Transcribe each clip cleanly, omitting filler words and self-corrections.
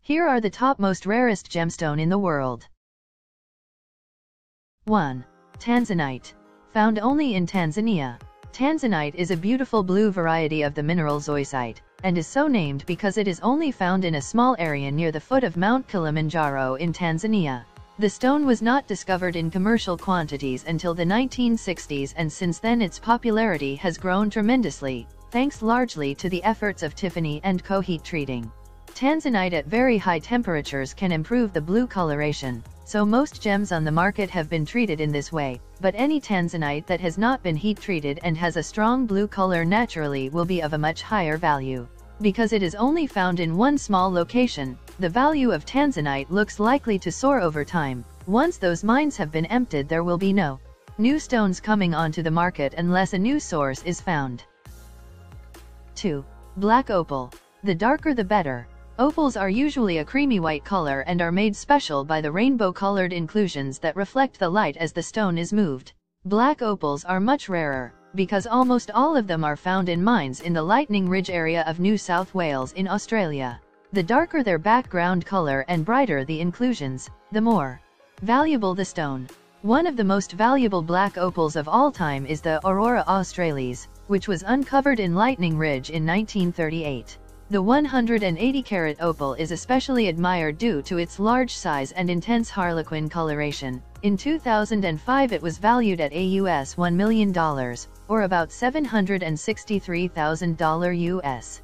Here are the top most rarest gemstone in the world. 1. Tanzanite. Found only in Tanzania. Tanzanite is a beautiful blue variety of the mineral zoisite, and is so named because it is only found in a small area near the foot of Mount Kilimanjaro in Tanzania. The stone was not discovered in commercial quantities until the 1960s, and since then its popularity has grown tremendously, thanks largely to the efforts of Tiffany & Co. heat treating. Tanzanite at very high temperatures can improve the blue coloration, so most gems on the market have been treated in this way, but any Tanzanite that has not been heat treated and has a strong blue color naturally will be of a much higher value. Because it is only found in one small location, the value of Tanzanite looks likely to soar over time. Once those mines have been emptied, there will be no new stones coming onto the market unless a new source is found. 2. Black opal. The darker the better. Opals are usually a creamy white color and are made special by the rainbow-colored inclusions that reflect the light as the stone is moved. Black opals are much rarer, because almost all of them are found in mines in the Lightning Ridge area of New South Wales in Australia. The darker their background color and brighter the inclusions, the more valuable the stone. One of the most valuable black opals of all time is the Aurora Australis, which was uncovered in Lightning Ridge in 1938. The 180-carat opal is especially admired due to its large size and intense harlequin coloration. In 2005 it was valued at US $1 million, or about $763,000 US.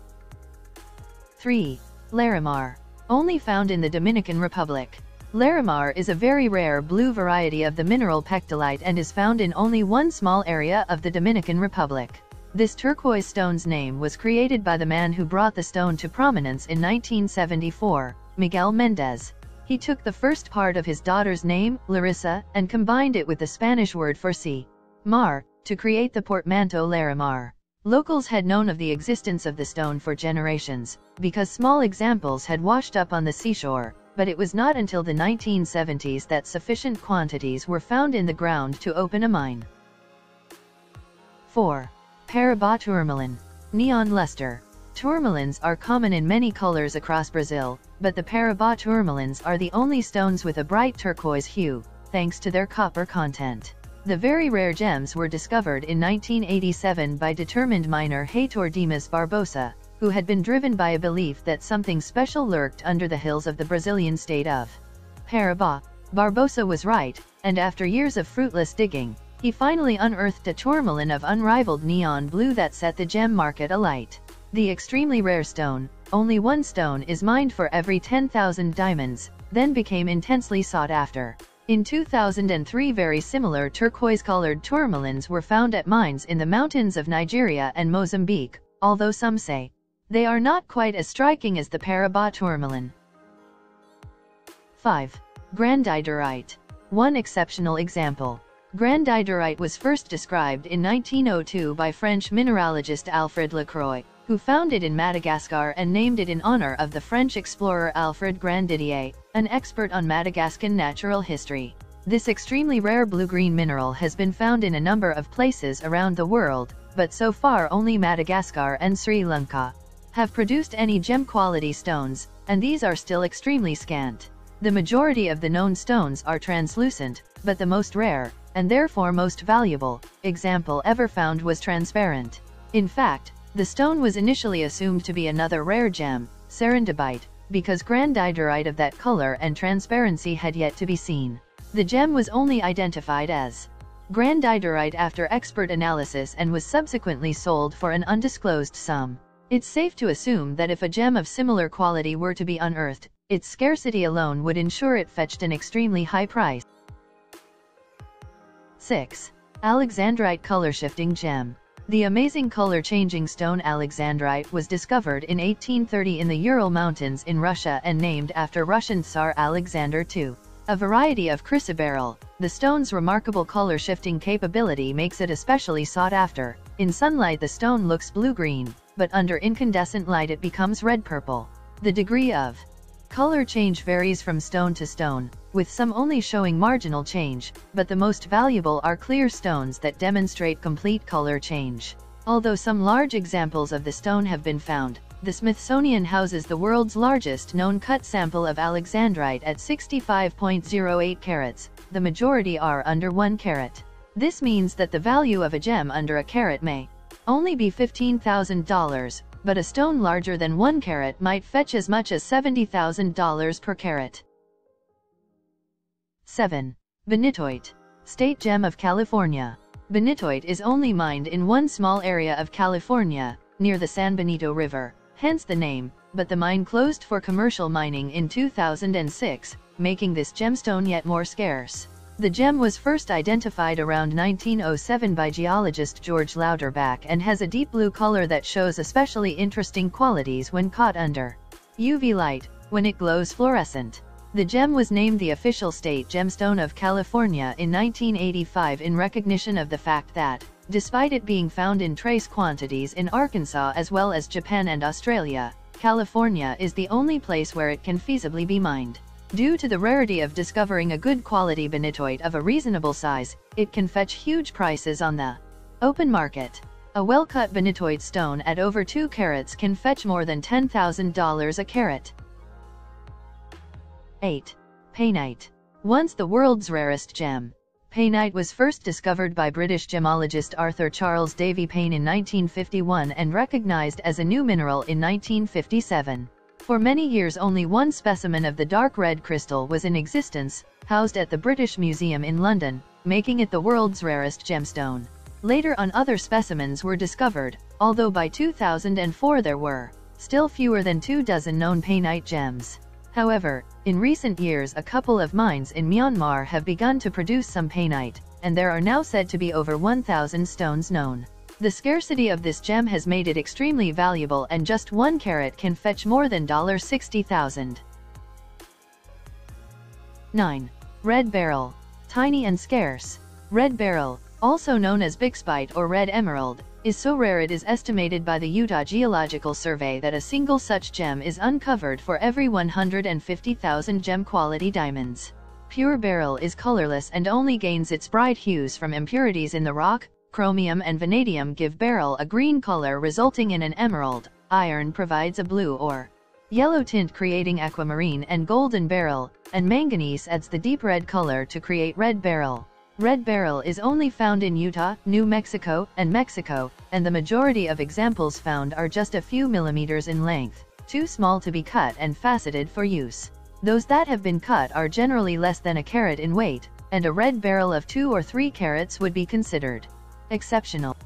3. Lorimar. Only found in the Dominican Republic. Lorimar is a very rare blue variety of the mineral pectolite and is found in only one small area of the Dominican Republic. This turquoise stone's name was created by the man who brought the stone to prominence in 1974, Miguel Mendez. He took the first part of his daughter's name, Larissa, and combined it with the Spanish word for sea, mar, to create the portmanteau Lorimar. Locals had known of the existence of the stone for generations, because small examples had washed up on the seashore, but it was not until the 1970s that sufficient quantities were found in the ground to open a mine. 4. Parabotaurmaline. Neon luster. Tourmalines are common in many colors across Brazil, but the parabotaurmalines are the only stones with a bright turquoise hue, thanks to their copper content. The very rare gems were discovered in 1987 by determined miner Heitor Dimas Barbosa, who had been driven by a belief that something special lurked under the hills of the Brazilian state of Pará. Barbosa was right, and after years of fruitless digging, he finally unearthed a tourmaline of unrivaled neon blue that set the gem market alight. The extremely rare stone, only one stone is mined for every 10,000 diamonds, then became intensely sought after. In 2003 very similar turquoise-colored tourmalines were found at mines in the mountains of Nigeria and Mozambique, although some say they are not quite as striking as the Parabotaurmaline. 5. Brandeiderite. One exceptional example. Brandeiderite was first described in 1902 by French mineralogist Alfred Lacroix, who found it in Madagascar and named it in honor of the French explorer Alfred Granddidier, an expert on Madagascan natural history. This extremely rare blue-green mineral has been found in a number of places around the world, but so far only Madagascar and Sri Lanka have produced any gem-quality stones, and these are still extremely scant. The majority of the known stones are translucent, but the most rare, and therefore most valuable, example ever found was transparent. In fact, the stone was initially assumed to be another rare gem, serendipite, because Brandeiderite of that color and transparency had yet to be seen. The gem was only identified as Brandeiderite after expert analysis and was subsequently sold for an undisclosed sum. It's safe to assume that if a gem of similar quality were to be unearthed, its scarcity alone would ensure it fetched an extremely high price. 6. Alexandrite color-shifting gem. The amazing color-changing stone Alexandrite was discovered in 1830 in the Ural Mountains in Russia and named after Russian Tsar Alexander II. A variety of chrysoberyl, the stone's remarkable color-shifting capability makes it especially sought after. In sunlight the stone looks blue-green, but under incandescent light it becomes red-purple. The degree of color change varies from stone to stone, with some only showing marginal change, but the most valuable are clear stones that demonstrate complete color change. Although some large examples of the stone have been found, The Smithsonian houses the world's largest known cut sample of Alexandrite at 65.08 carats, the majority are under 1 carat. This means that the value of a gem under a carat may only be $15,000, but a stone larger than 1 carat might fetch as much as $70,000 per carat. 7. Bentoit, State Gem of California. Bentoit is only mined in one small area of California, near the San Benito River, hence the name, but the mine closed for commercial mining in 2006, making this gemstone yet more scarce. The gem was first identified around 1907 by geologist George Louderback and has a deep blue color that shows especially interesting qualities when caught under UV light, when it glows fluorescent. The gem was named the official state gemstone of California in 1985 in recognition of the fact that, despite it being found in trace quantities in Arkansas as well as Japan and Australia, California is the only place where it can feasibly be mined. Due to the rarity of discovering a good quality bentoit of a reasonable size, it can fetch huge prices on the open market. A well-cut bentoit stone at over 2 carats can fetch more than $10,000 a carat. 8. Painite. Once the world's rarest gem, painite was first discovered by British gemologist Arthur Charles Davy Payne in 1951 and recognized as a new mineral in 1957. For many years only one specimen of the dark red crystal was in existence, housed at the British Museum in London, making it the world's rarest gemstone. Later on other specimens were discovered, although by 2004 there were still fewer than 24 known painite gems. However, in recent years a couple of mines in Myanmar have begun to produce some painite, and there are now said to be over 1,000 stones known. The scarcity of this gem has made it extremely valuable, and just 1 carat can fetch more than $60,000. 9. Red beryl. Tiny and scarce. Red beryl, also known as bixbyte or red emerald, is so rare it is estimated by the Utah Geological Survey that a single such gem is uncovered for every 150,000 gem-quality diamonds. Pure beryl is colorless and only gains its bright hues from impurities in the rock. Chromium and vanadium give beryl a green color resulting in an emerald. Iron provides a blue or yellow tint creating aquamarine and golden beryl, and manganese adds the deep red color to create red beryl. Red beryl is only found in Utah, New Mexico, and Mexico, and the majority of examples found are just a few millimeters in length, too small to be cut and faceted for use. Those that have been cut are generally less than a carat in weight, and a red beryl of 2 or 3 carats would be considered exceptional.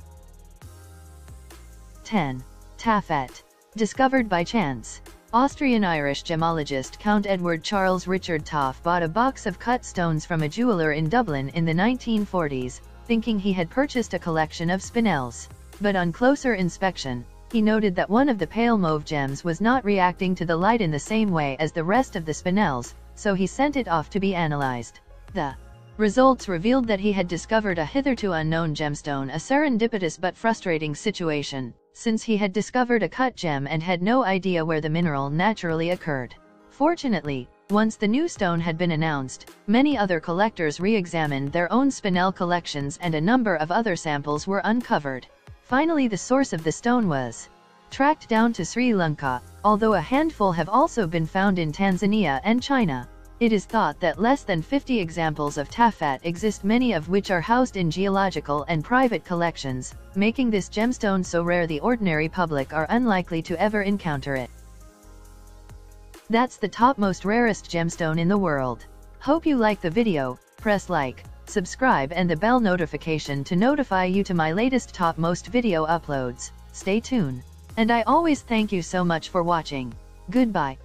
10. Taffet. Discovered by chance. Austrian-Irish gemologist Count Edward Charles Richard Taffet bought a box of cut stones from a jeweler in Dublin in the 1940s, thinking he had purchased a collection of spinels. But on closer inspection, he noted that one of the pale mauve gems was not reacting to the light in the same way as the rest of the spinels, so he sent it off to be analyzed. The results revealed that he had discovered a hitherto unknown gemstone, a serendipitous but frustrating situation, since he had discovered a cut gem and had no idea where the mineral naturally occurred. Fortunately, once the new stone had been announced, many other collectors re-examined their own spinel collections and a number of other samples were uncovered. Finally, the source of the stone was tracked down to Sri Lanka, although a handful have also been found in Tanzania and China. It is thought that less than 50 examples of taffet exist, many of which are housed in geological and private collections, making this gemstone so rare the ordinary public are unlikely to ever encounter it. That's the top most rarest gemstone in the world. Hope you like the video. Press like, subscribe and the bell notification to notify you to my latest top most video uploads. Stay tuned. And I always thank you so much for watching. Goodbye.